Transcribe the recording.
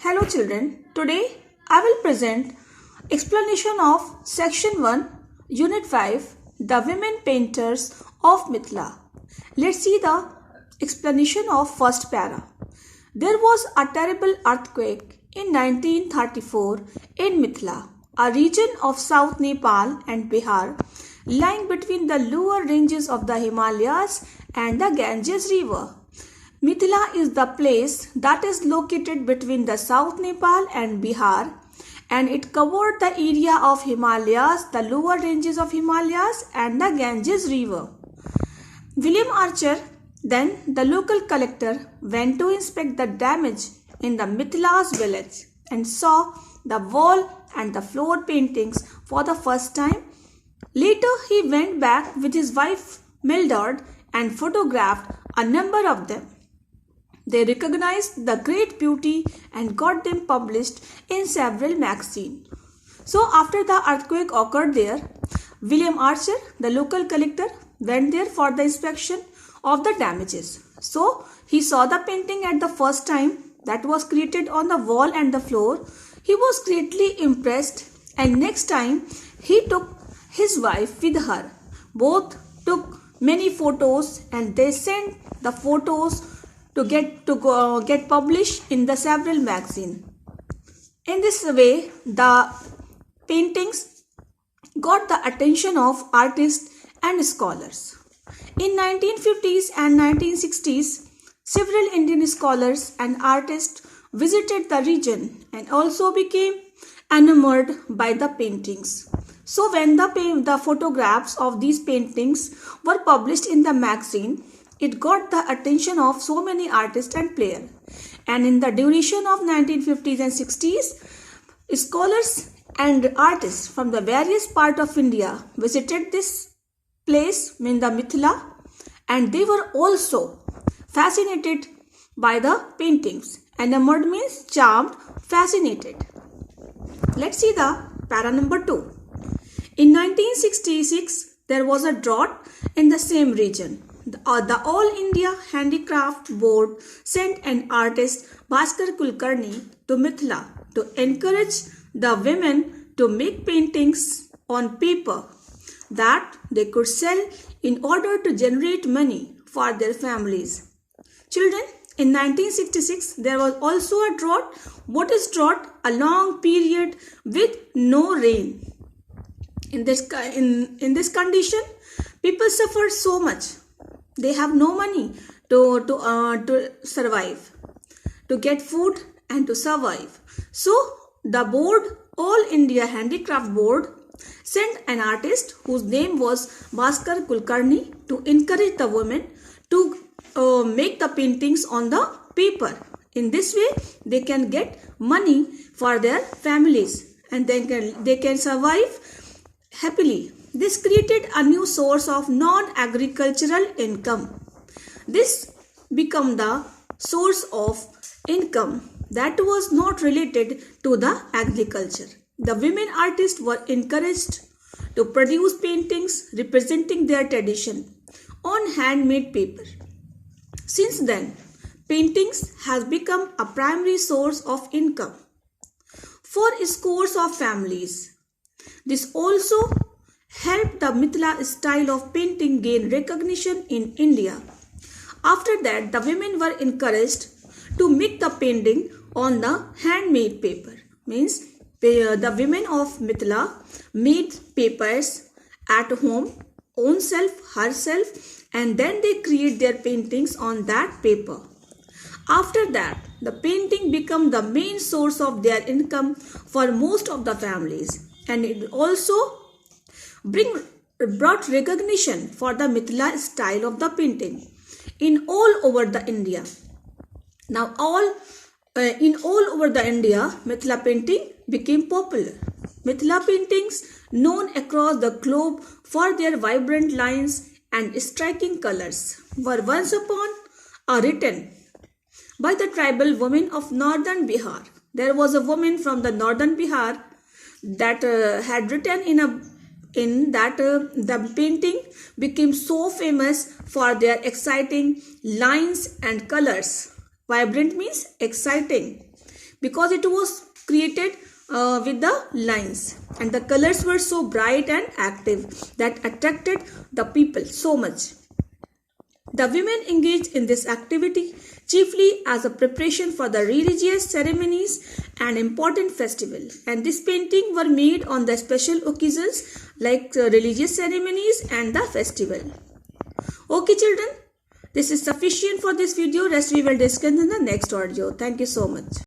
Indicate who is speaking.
Speaker 1: Hello children, today I will present explanation of section 1 unit 5 the women painters of Mithila. Let's see the explanation of first para. There was a terrible earthquake in 1934 in Mithila, a region of South Nepal and Bihar lying between the lower ranges of the Himalayas and the Ganges river. Mithila is the place that is located between the South Nepal and Bihar, and it covered the area of Himalayas, the lower ranges of Himalayas and the Ganges river. William Archer, then the local collector, went to inspect the damage in the Mithila's village and saw the wall and the floor paintings for the first time. Later he went back with his wife Mildred and photographed a number of them. They recognized the great beauty and got them published in several magazines. So after the earthquake occurred there, William Archer, the local collector, went there for the inspection of the damages. So he saw the painting at the first time that was created on the wall and the floor. He was greatly impressed, and next time he took his wife with her. Both took many photos and they sent the photos to get published in the several magazines. In this way, the paintings got the attention of artists and scholars. In 1950s and 1960s, several Indian scholars and artists visited the region and also became enamored by the paintings. So when the photographs of these paintings were published in the magazine, it got the attention of so many artists and players. And in the duration of 1950s and 60s, scholars and artists from the various parts of India visited this place in the Mithila, and they were also fascinated by the paintings. Enamored means charmed, fascinated. Let's see the para number 2. In 1966, there was a drought in the same region. The All India Handicraft Board sent an artist, Bhaskar Kulkarni, to Mithila to encourage the women to make paintings on paper that they could sell in order to generate money for their families. Children, in 1966, there was also a drought. What is drought? A long period with no rain. In this condition, people suffer so much. They have no money to survive, to get food and to survive. So the board, All India Handicraft Board, sent an artist whose name was Bhaskar Kulkarni to encourage the women to make the paintings on the paper. In this way, they can get money for their families and they can survive happily. This created a new source of non-agricultural income. This became the source of income that was not related to the agriculture. The women artists were encouraged to produce paintings representing their tradition on handmade paper. Since then, paintings has become a primary source of income for scores of families. This also helped the Mithila style of painting gain recognition in India. After that, the women were encouraged to make the painting on the handmade paper. Means the women of Mithila made papers at home, own self, herself, and then they create their paintings on that paper. After that, the painting became the main source of their income for most of the families, and it also brought recognition for the Mithila style of the painting in all over the India. Now in all over the India, Mithila painting became popular. Mithila paintings, known across the globe for their vibrant lines and striking colors, were once upon written by the tribal women of northern Bihar. There was a woman from the northern Bihar that had written the painting became so famous for their exciting lines and colors. Vibrant means exciting. because it was created with the lines, and the colors were so bright and active that attracted the people so much. The women engaged in this activity chiefly as a preparation for the religious ceremonies and important festival, and this painting were made on the special occasions like religious ceremonies and the festival. Okay children, this is sufficient for this video. Rest we will discuss in the next audio. Thank you so much.